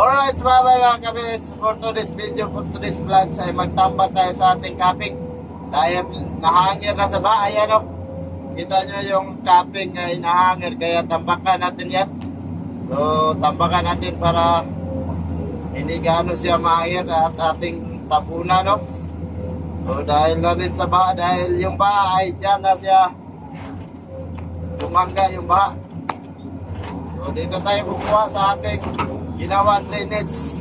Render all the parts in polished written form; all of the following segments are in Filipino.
Alright, so mga kabits, for today's video, for today's vlog, ay magtambak tayo sa ating capping. Dahil nahangir na sa bahay, ano? Kita nyo yung capping ay nahangir, kaya tambakan natin yan. So, tambakan natin para hindi gaano siya mahangir at ating tapunan, no? So, dahil na rin sa baha, dahil yung baha ay dyan na siya tumangga yung baha. So, dito tayo kukuha sa ating ginawa drainage.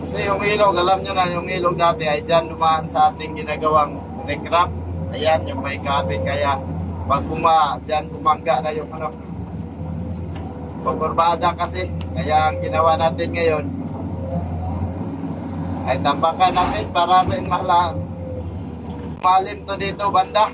Kasi yung ilog, alam nyo na, yung ilog dati ay dyan dumaan sa ating ginagawang recrap. Ayan, yung may cabin. Kaya pag dyan bumangga na yung ano, pagurbada kasi. Kaya ang ginawa natin ngayon ay tambakan natin para rin malim to dito banda.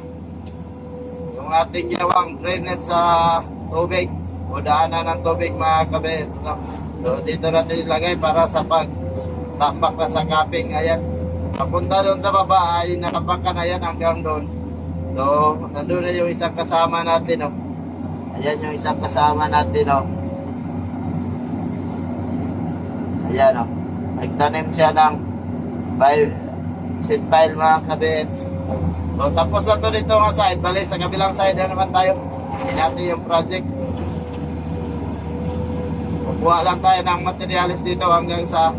Yung ating ginawang drainage sa tubig o daanan ng tubig mga kabits, no? So dito natin ilagay para sa pagtambak na sa capping. Ayan, papunta doon sa baba ay nakapakan na yan hanggang doon. So nandun na yung isang kasama natin, no? Ayan yung isang kasama natin, no? Ayan, no? Nagtanim siya ng seed pile mga kabits. So tapos na to dito nga side. Bali sa kabilang side na naman tayo. Hindi natin yung project. Kuha lang tayo ng materials dito hanggang sa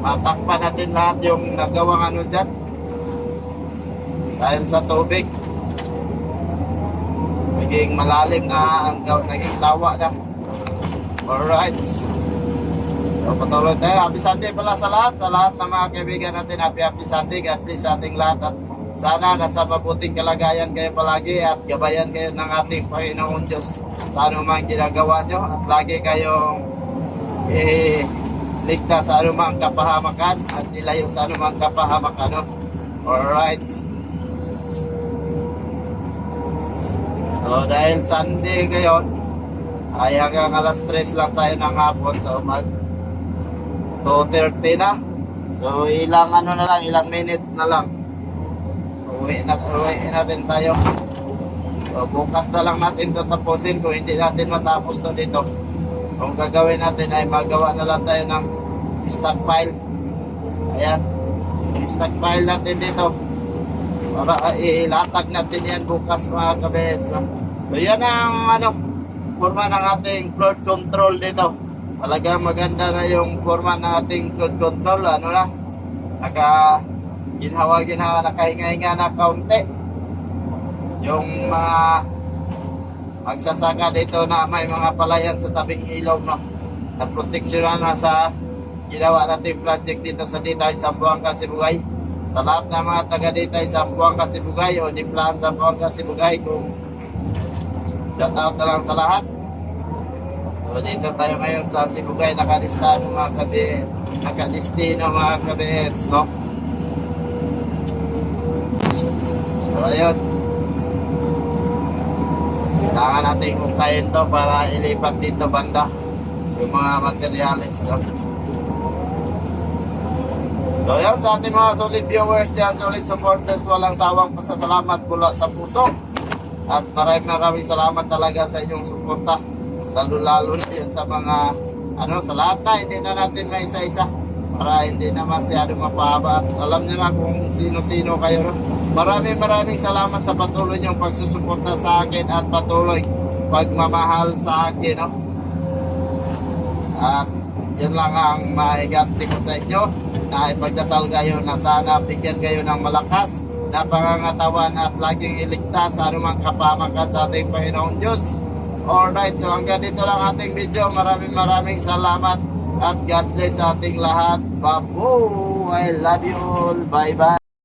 matakpan natin lahat yung nagawang ano dyan. Dahil sa tubig naging malalim na naging tawa na. Alright, so patuloy tayo. Happy Sunday pala sa lahat ng mga kaibigan natin. Happy Sunday. God bless sa ating lahat at sana nasa mabuting kalagayan kayo palagi at gabayan kayo ng ating Panginoon Diyos sa anumang ginagawa nyo at lagi kayong ligtas sa anumang kapahamakan at nilayo sa anumang kapahamakan, no? Alright, so dahil Sunday ngayon ay hanggang alas 3 lang tayo ng hapon, so mag 2:30 na, so ilang ano na lang, ilang minute na lang uwi natin tayo. So, bukas na lang natin ito tapusin kung hindi natin matapos to dito. Kung gagawin natin ay magawa na lang tayo ng stockpile. Ayan, stockpile natin dito para ilatag natin yan bukas mga kabits. So yan ang ano, forma ng ating flood control dito. Talagang maganda na yung forma ng ating flood control. Ano na, nakahinga-hinga na kaunti yung mga magsasaka dito na may mga palayan sa tabing ilog, no? Na proteksyonan na sa ginawa natin project dito sa Ditay, Zamboanga, Sibugay. Sa lahat ng mga taga Ditay, Zamboanga, Sibugay o Diplaan, Zamboanga, Sibugay, kung shout out na lang sa lahat. So dito tayo ngayon sa Sibugay, nakadistino mga kabits, no? So ayun, kailangan natin kukain to para ilipat dito banda yung mga materials, no? So yun, sa ating mga solid viewers dyan, solid supporters, walang sawang pasasalamat mula sa puso at maraming salamat talaga sa inyong suporta, lalo na yun sa mga ano, sa lahat na hindi na natin may isa-isa para hindi na masyado mapahaba at alam nyo na kung sino-sino kayo, no? Maraming salamat sa patuloy niyong pagsusuporta sa akin at patuloy pagmamahal sa akin, no? At yun lang ang maiganti ko sa inyo, na ipagdasal kayo na sana bigyan kayo ng malakas na pangangatawan at laging iligtas sa anumang kapahamakan sa ating Panginoon Diyos. Alright, so hanggang dito lang ating video. Maraming salamat at God bless sa ating lahat. Babu, I love you all. Bye bye.